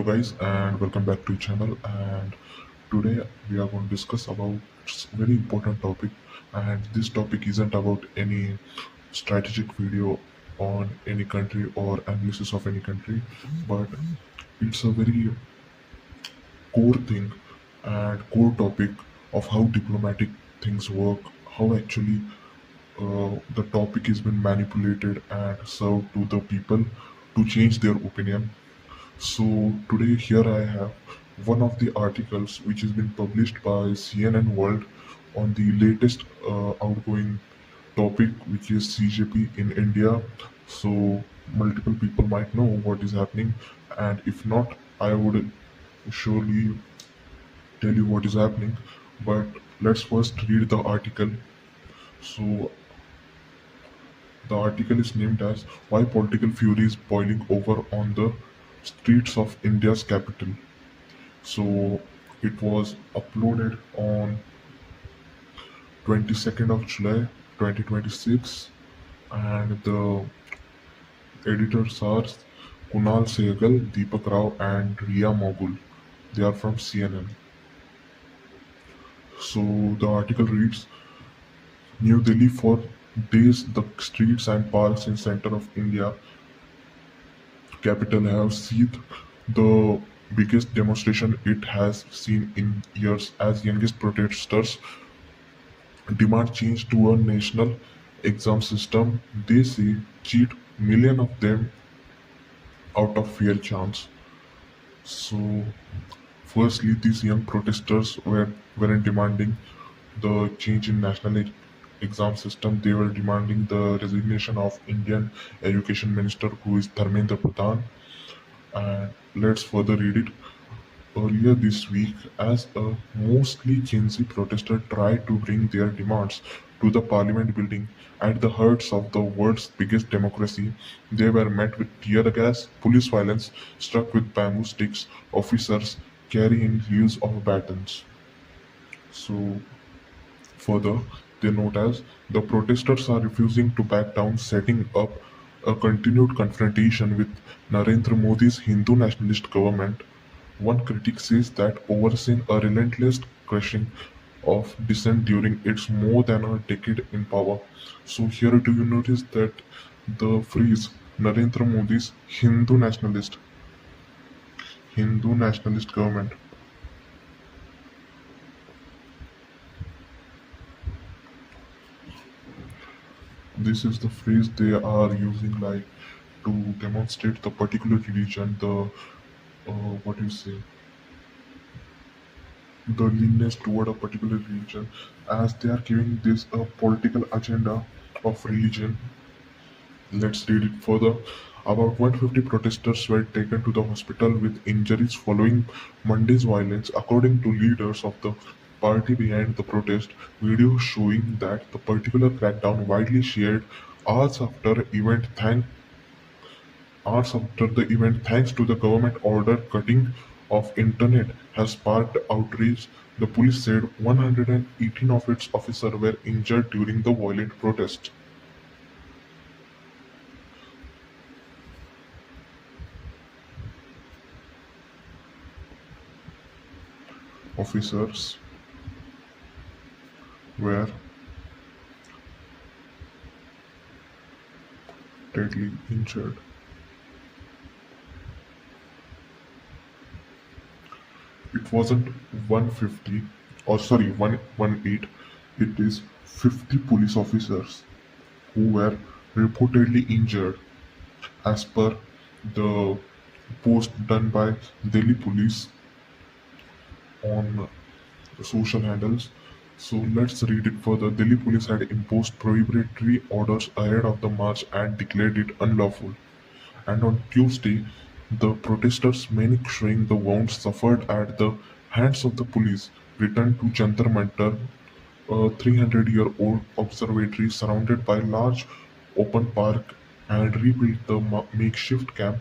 Guys, and welcome back to channel. And today we are going to discuss about very important topic. And this topic isn't about any strategic video on any country or analysis of any country, but it's a very core thing and core topic of how diplomatic things work, how actually the topic has been manipulated and served to the people to change their opinion. So today here I have one of the articles which has been published by CNN World on the latest outgoing topic, which is CJP in India. So multiple people might know what is happening, and if not, I would surely tell you what is happening. But let's first read the article. So the article is named as Why Political Fury is Boiling Over on the Streets of India's Capital. So it was uploaded on 22nd of July 2026, and the editors are Kunal Sehgal, Deepak Rao, and Ria Mogul. They are from CNN. So the article reads, New Delhi, for days the streets and parks in center of India capital have seen the biggest demonstration it has seen in years as youngest protesters demand change to a national exam system. They say cheat million of them out of fair chance. So firstly, these young protesters weren't demanding the change in exam system. They were demanding the resignation of Indian Education Minister, who is Dharmendra Pradhan. And let's further read it. Earlier this week, as a mostly Gen Z protester tried to bring their demands to the parliament building at the heart of the world's biggest democracy, they were met with tear gas, police violence, struck with bamboo sticks, officers carrying reels of batons. So, further, they note as the protesters are refusing to back down, setting up a continued confrontation with Narendra Modi's Hindu nationalist government. One critic says that overseeing a relentless crushing of dissent during its more than a decade in power. So here do you notice that the phrase Narendra Modi's Hindu nationalist government. This is the phrase they are using like to demonstrate the particular religion, the what do you say, the leanness toward a particular religion, as they are giving this a political agenda of religion. Let's read it further. About 150 protesters were taken to the hospital with injuries following Monday's violence, according to leaders of the party behind the protest. Videos showing that the particular crackdown, widely shared hours after the event, thanks to the government order cutting off internet, has sparked outrage. The police said 118 of its officers were injured during the violent protest. Officers were deadly injured. It wasn't 150, or sorry, 118, it is 50 police officers who were reportedly injured, as per the post done by Delhi police on the social handles. So let's read it further. Delhi police had imposed prohibitory orders ahead of the march and declared it unlawful. And on Tuesday, the protesters, many showing the wounds suffered at the hands of the police, returned to Jantar Mantar, a 300-year-old observatory surrounded by large open park, and rebuilt the makeshift camp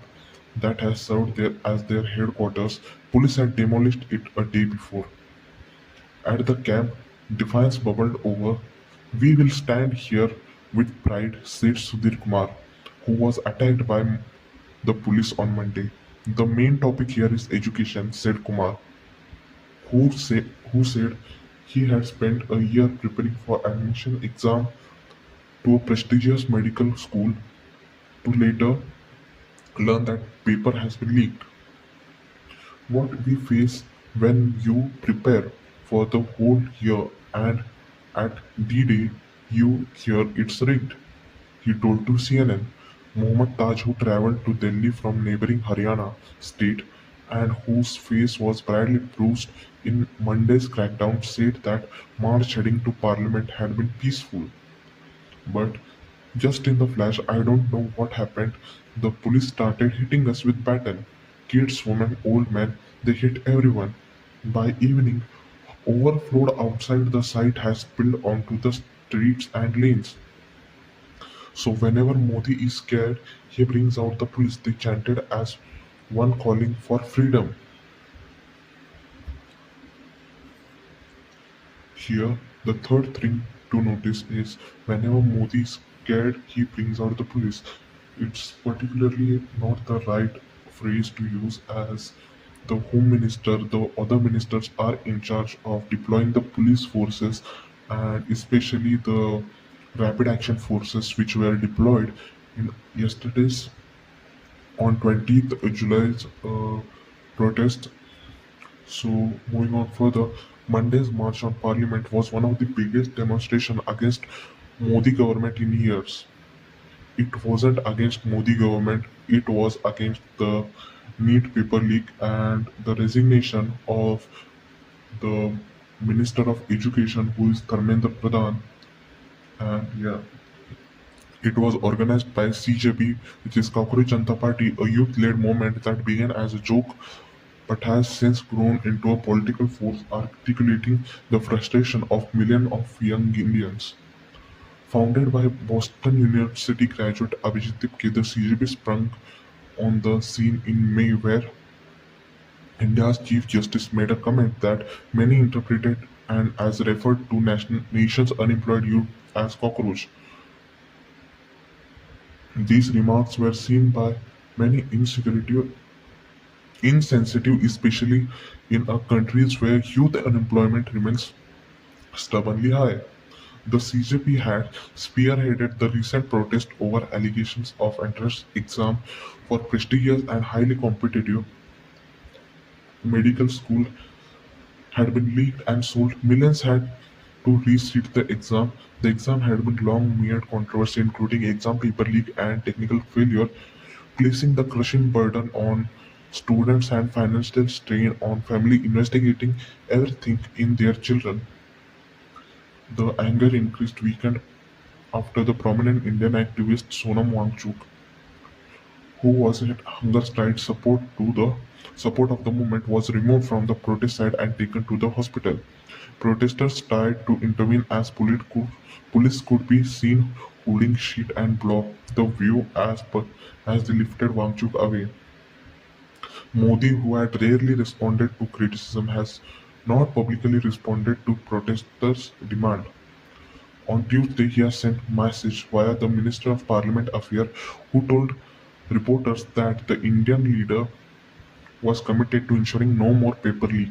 that has served there as their headquarters. Police had demolished it a day before. At the camp, defiance bubbled over. We will stand here with pride, said Sudhir Kumar, who was attacked by the police on Monday. The main topic here is education, said Kumar, who said he had spent a year preparing for admission exam to a prestigious medical school to later learn that paper has been leaked. What we face when you prepare for the whole year and at D-Day you hear it's rigged, he told to CNN. Mohammad Taj, who traveled to Delhi from neighboring Haryana state and whose face was badly bruised in Monday's crackdown, said that March heading to Parliament had been peaceful. But just in the flash, I don't know what happened. The police started hitting us with baton. Kids, women, old men, they hit everyone. By evening, overflowed outside the site has spilled onto the streets and lanes. So whenever Modi is scared, he brings out the police. They chanted as one calling for freedom. Here, the third thing to notice is whenever Modi is scared, he brings out the police. It's particularly not the right phrase to use as the Home Minister, the other ministers are in charge of deploying the police forces and especially the rapid action forces which were deployed in yesterday's on 20th July's protest. So, moving on further, Monday's march on Parliament was one of the biggest demonstrations against Modi government in years. It wasn't against Modi government, it was against the NEET paper leak and the resignation of the Minister of Education, who is Dharmendra Pradhan. And yeah, it was organized by CJP, which is Cockroach Janata Party, a youth-led movement that began as a joke but has since grown into a political force articulating the frustration of millions of young Indians. Founded by Boston University graduate Abhijit Tipke, the CJP sprung on the scene in May, where India's Chief Justice made a comment that many interpreted and as referred to nation's unemployed youth as cockroach. These remarks were seen by many insensitive, especially in countries where youth unemployment remains stubbornly high. The CJP had spearheaded the recent protest over allegations of entrance exam for prestigious and highly competitive medical school had been leaked and sold. Millions had to resit the exam. The exam had been long mired controversy, including exam paper leak and technical failure, placing the crushing burden on students and financial strain on family investigating everything in their children. The anger increased weekend after the prominent Indian activist Sonam Wangchuk, who was at hunger strike support of the movement, was removed from the protest site and taken to the hospital. Protesters tried to intervene as police could be seen holding sheet and block the view as they lifted Wangchuk away. Modi, who had rarely responded to criticism, has not publicly responded to protesters' demand. On Tuesday, he has sent a message via the Minister of Parliament Affairs, who told reporters that the Indian leader was committed to ensuring no more paper leak.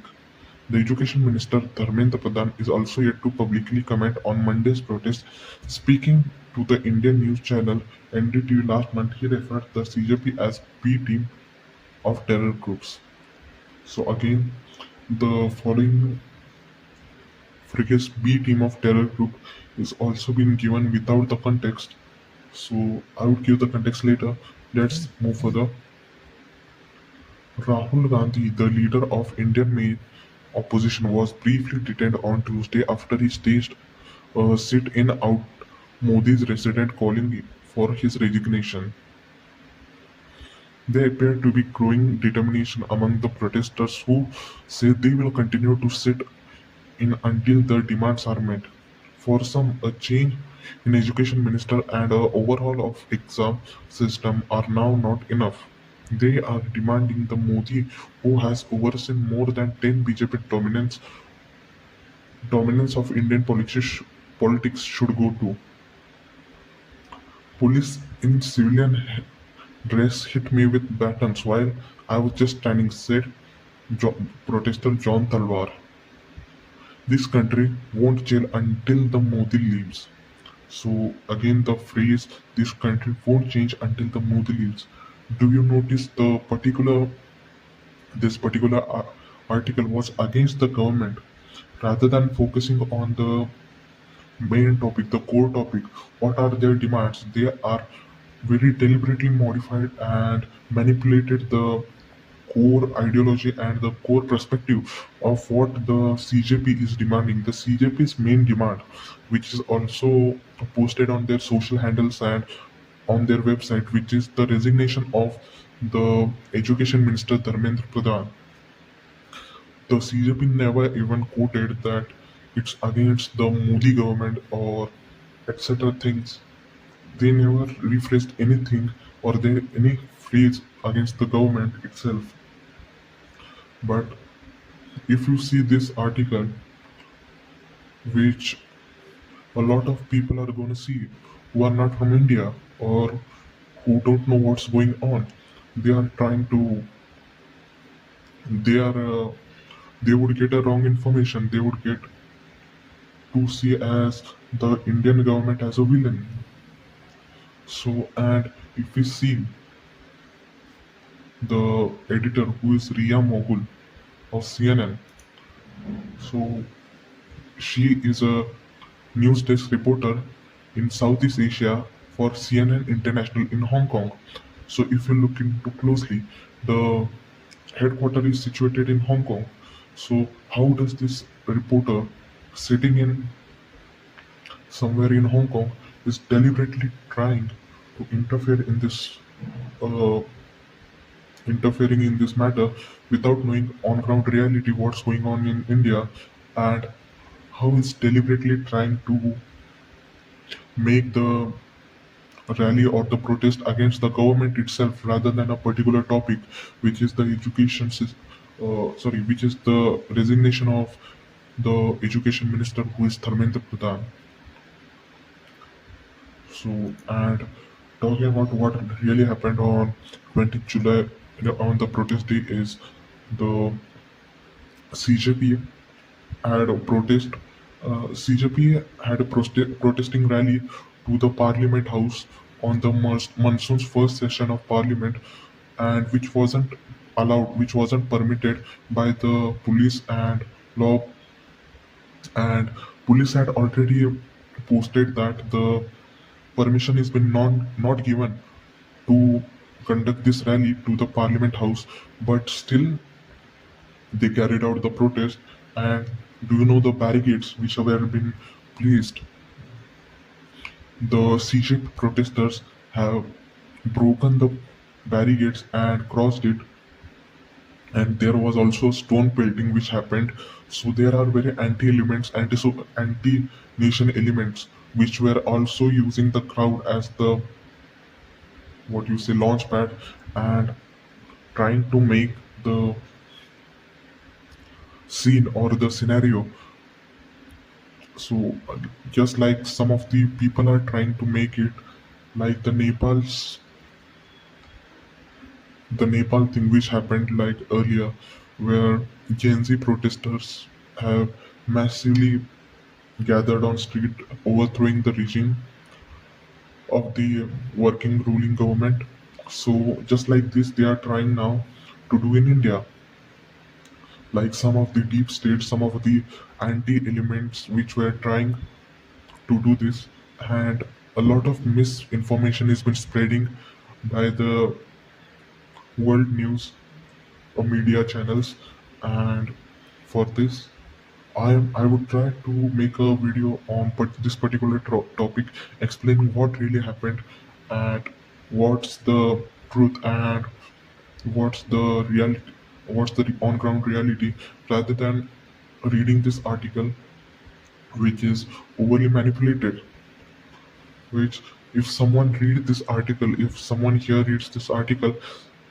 The Education Minister Dharmendra Pradhan is also yet to publicly comment on Monday's protest. Speaking to the Indian news channel NDTV last month, he referred the CJP as B team of terror groups. So again, the following phrase B team of terror group is also been given without the context. So I would give the context later. Let's move further. Rahul Gandhi, the leader of Indian main opposition, was briefly detained on Tuesday after he staged a sit-in out Modi's residence calling for his resignation. There appeared to be growing determination among the protesters who say they will continue to sit in until their demands are met. For some, a change in education minister and a overhaul of exam system are now not enough. They are demanding the Modi, who has overseen more than 10 BJP dominance of Indian politics should go to. Police in civilian dress hit me with batons while I was just standing, said protester John Talwar. This country won't change until the Modi leaves. So again the phrase this country won't change until the Modi leaves. Do you notice this particular article was against the government rather than focusing on the main topic, the core topic? What are their demands? They are very deliberately modified and manipulated the core ideology and the core perspective of what the CJP is demanding. The CJP's main demand, which is also posted on their social handles and on their website, which is the resignation of the Education Minister Dharmendra Pradhan. The CJP never even quoted that it's against the Modi government or etc. things. They never rephrased anything or there any phrase against the government itself. But if you see this article, which a lot of people are going to see who are not from India or who don't know what's going on, they are trying to, they are, they would get a wrong information. They would get to see as the Indian government as a villain. So, and if we see the editor who is Ria Mogul of CNN, so she is a news desk reporter in Southeast Asia for CNN International in Hong Kong. So if you look into closely, the headquarters is situated in Hong Kong. So how does this reporter sitting in somewhere in Hong Kong is deliberately trying to uh, interfering in this matter without knowing on ground reality what's going on in India, and how it's deliberately trying to make the rally or the protest against the government itself rather than a particular topic, which is the which is the resignation of the education minister who is Dharmendra Pradhan. So, and talking about what really happened on 20th July on the protest day is the CJP had a protest. CJP had a protesting rally to the Parliament House on the monsoon's first session of Parliament, and which wasn't allowed, which wasn't permitted by the police and law. And police had already posted that the permission has been not given to conduct this rally to the Parliament House, but still they carried out the protest. And do you know the barricades which have been placed? The CJP protesters have broken the barricades and crossed it, and there was also stone pelting which happened. So there are very anti-elements, anti-nation elements, which were also using the crowd as the what you say launch pad and trying to make the scene or the scenario. So just like some of the people are trying to make it like the Nepal thing which happened like earlier, where Gen Z protesters have massively gathered on street overthrowing the regime of the working ruling government. So just like this they are trying now to do in India. Like some of the deep states, some of the anti elements which were trying to do this, and a lot of misinformation has been spreading by the world news or media channels. And for this, I would try to make a video on this particular topic, explaining what really happened and what's the truth and what's the reality, what's the on ground reality, rather than reading this article which is overly manipulated. Which, if someone read this article, if someone here reads this article,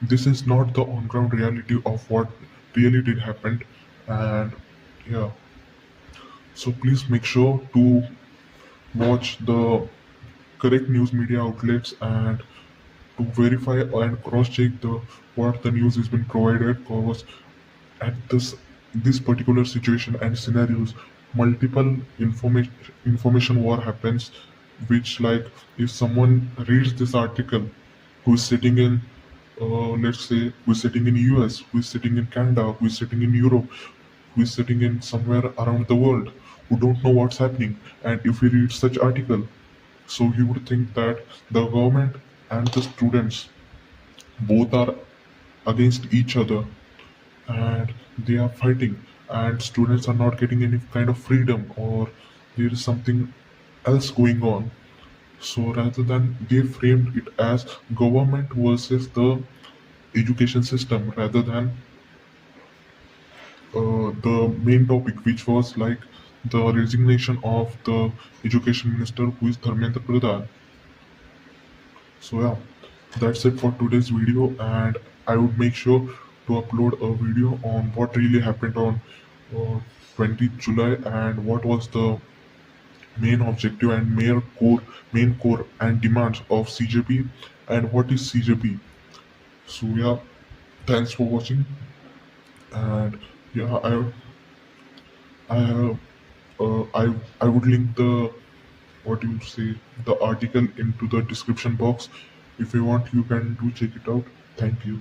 this is not the on ground reality of what really did happen. And yeah, so please make sure to watch the correct news media outlets and to verify and cross-check the what the news has been provided, because at this particular situation and scenarios, multiple information war happens, which, like, if someone reads this article, who's sitting in, let's say, who's sitting in US, who's sitting in Canada, who's sitting in Europe, who's sitting in somewhere around the world, who don't know what's happening, and if he reads such article, so he would think that the government and the students both are against each other, and they are fighting, and students are not getting any kind of freedom, or there is something else going on. So rather than, they framed it as government versus the education system, rather than the main topic, which was like the resignation of the education minister, who is Dharmendra Pradhan. So yeah, that's it for today's video, and I would make sure to upload a video on what really happened on 20th July, and what was the main objective and main core and demands of CJP, and what is CJP. So yeah, thanks for watching, and yeah, I have I would link the, what you say, the article into the description box. If you want, you can do check it out. Thank you.